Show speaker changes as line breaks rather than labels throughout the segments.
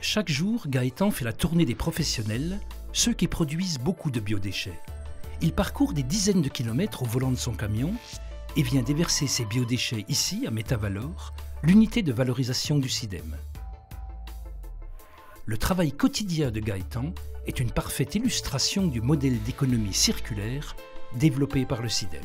Chaque jour, Gaëtan fait la tournée des professionnels, ceux qui produisent beaucoup de biodéchets. Il parcourt des dizaines de kilomètres au volant de son camion et vient déverser ses biodéchets ici, à Metavalor, l'unité de valorisation du SIDEM. Le travail quotidien de Gaëtan est une parfaite illustration du modèle d'économie circulaire développé par le SIDEM.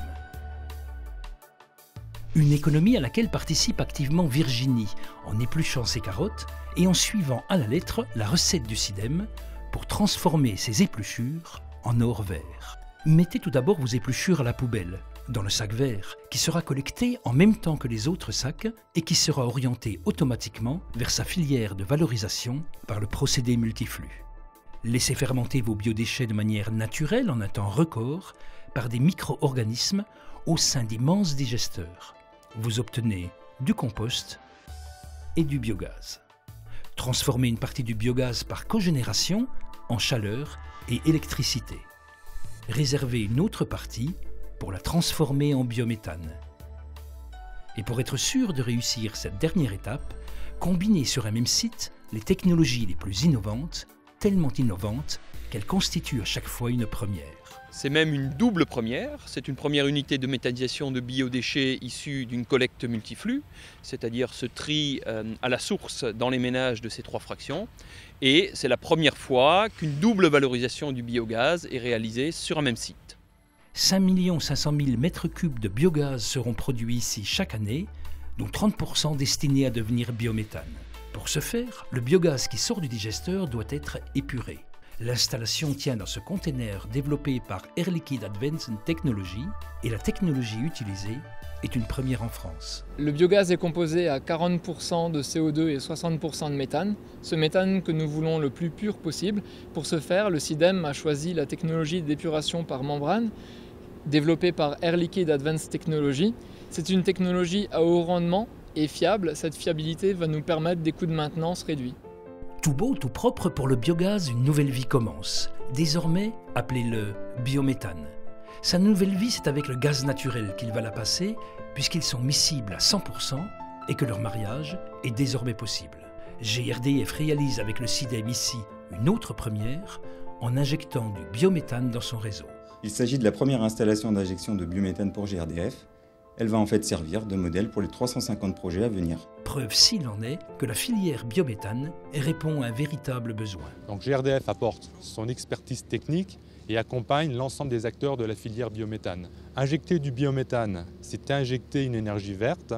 Une économie à laquelle participe activement Virginie en épluchant ses carottes et en suivant à la lettre la recette du SIDEM pour transformer ses épluchures en or vert. Mettez tout d'abord vos épluchures à la poubelle, dans le sac vert, qui sera collecté en même temps que les autres sacs et qui sera orienté automatiquement vers sa filière de valorisation par le procédé multiflux. Laissez fermenter vos biodéchets de manière naturelle en un temps record par des micro-organismes au sein d'immenses digesteurs. Vous obtenez du compost et du biogaz. Transformez une partie du biogaz par cogénération en chaleur et électricité. Réservez une autre partie pour la transformer en biométhane. Et pour être sûr de réussir cette dernière étape, combinez sur un même site les technologies les plus innovantes, tellement innovantes qu'elles constituent à chaque fois une première.
C'est même une double première. C'est une première unité de méthanisation de biodéchets issue d'une collecte multiflux, c'est-à-dire ce tri à la source dans les ménages de ces 3 fractions. Et c'est la première fois qu'une double valorisation du biogaz est réalisée sur un même site.
5 500 000 mètres cubes de biogaz seront produits ici chaque année, dont 30% destinés à devenir biométhane. Pour ce faire, le biogaz qui sort du digesteur doit être épuré. L'installation tient dans ce conteneur développé par Air Liquide Advanced Technology et la technologie utilisée est une première en France.
Le biogaz est composé à 40% de CO2 et 60% de méthane. Ce méthane que nous voulons le plus pur possible. Pour ce faire, le SIDEM a choisi la technologie d'épuration par membrane développée par Air Liquide Advanced Technology. C'est une technologie à haut rendement et fiable. Cette fiabilité va nous permettre des coûts de maintenance réduits.
Tout beau, tout propre, pour le biogaz, une nouvelle vie commence. Désormais, appelez-le biométhane. Sa nouvelle vie, c'est avec le gaz naturel qu'il va la passer, puisqu'ils sont miscibles à 100% et que leur mariage est désormais possible. GRDF réalise avec le SIDEM ici une autre première, en injectant du biométhane dans son réseau.
Il s'agit de la première installation d'injection de biométhane pour GRDF. Elle va en fait servir de modèle pour les 350 projets à venir.
Preuve s'il en est que la filière biométhane répond à un véritable besoin.
Donc GRDF apporte son expertise technique et accompagne l'ensemble des acteurs de la filière biométhane. Injecter du biométhane, c'est injecter une énergie verte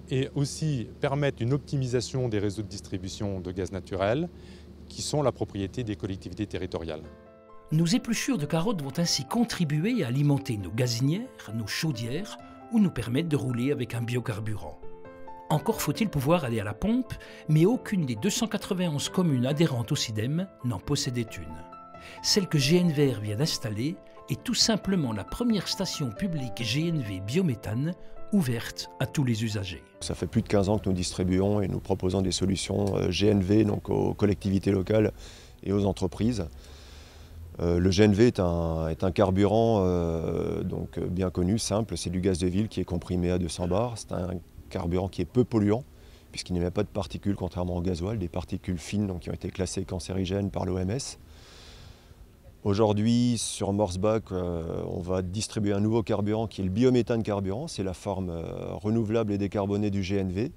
et aussi permettre une optimisation des réseaux de distribution de gaz naturel qui sont la propriété des collectivités territoriales.
Nos épluchures de carottes vont ainsi contribuer à alimenter nos gazinières, nos chaudières, ou nous permettre de rouler avec un biocarburant. Encore faut-il pouvoir aller à la pompe, mais aucune des 291 communes adhérentes au SIDEM n'en possédait une. Celle que GNV vient d'installer est tout simplement la première station publique GNV biométhane ouverte à tous les usagers.
Ça fait plus de 15 ans que nous distribuons et nous proposons des solutions GNV donc aux collectivités locales et aux entreprises. Le GNV est un carburant donc bien connu, simple, c'est du gaz de ville qui est comprimé à 200 bars. C'est un carburant qui est peu polluant puisqu'il n'émet pas de particules contrairement au gasoil, des particules fines donc, qui ont été classées cancérigènes par l'OMS. Aujourd'hui, sur Morsbach, on va distribuer un nouveau carburant qui est le biométhane carburant, c'est la forme renouvelable et décarbonée du GNV.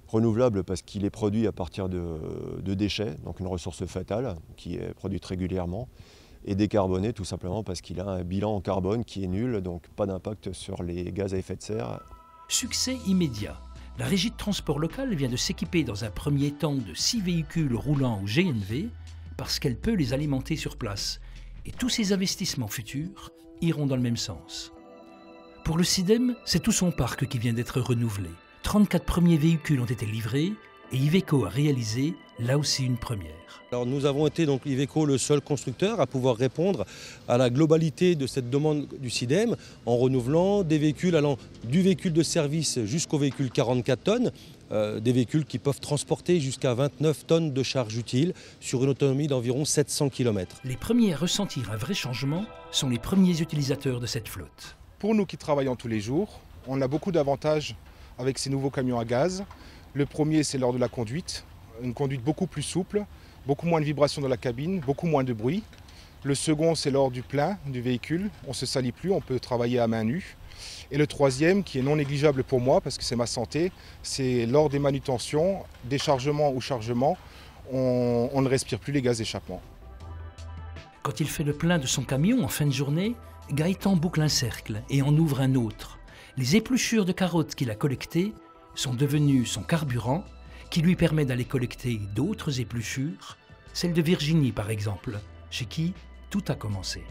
Renouvelable parce qu'il est produit à partir de déchets, donc une ressource fatale qui est produite régulièrement, et décarboné tout simplement parce qu'il a un bilan en carbone qui est nul, donc pas d'impact sur les gaz à effet de serre.
Succès immédiat. La Régie de transport local vient de s'équiper dans un premier temps de 6 véhicules roulants au GNV parce qu'elle peut les alimenter sur place. Et tous ces investissements futurs iront dans le même sens. Pour le SIDEM, c'est tout son parc qui vient d'être renouvelé. 34 premiers véhicules ont été livrés et Iveco a réalisé là aussi une première.
Alors nous avons été donc Iveco le seul constructeur à pouvoir répondre à la globalité de cette demande du SIDEM en renouvelant des véhicules allant du véhicule de service jusqu'au véhicule 44 tonnes, des véhicules qui peuvent transporter jusqu'à 29 tonnes de charge utile sur une autonomie d'environ 700 km.
Les premiers à ressentir un vrai changement sont les premiers utilisateurs de cette flotte.
Pour nous qui travaillons tous les jours, on a beaucoup d'avantages avec ces nouveaux camions à gaz. Le premier, c'est lors de la conduite. une conduite beaucoup plus souple, beaucoup moins de vibrations dans la cabine, beaucoup moins de bruit. Le second, c'est lors du plein du véhicule, on ne se salit plus, on peut travailler à main nue. Et le troisième, qui est non négligeable pour moi, parce que c'est ma santé, c'est lors des manutentions, déchargement ou chargement, on ne respire plus les gaz d'échappement.
Quand il fait le plein de son camion en fin de journée, Gaëtan boucle un cercle et en ouvre un autre. Les épluchures de carottes qu'il a collectées sont devenues son carburant, qui lui permet d'aller collecter d'autres épluchures, celle de Virginie par exemple, chez qui tout a commencé.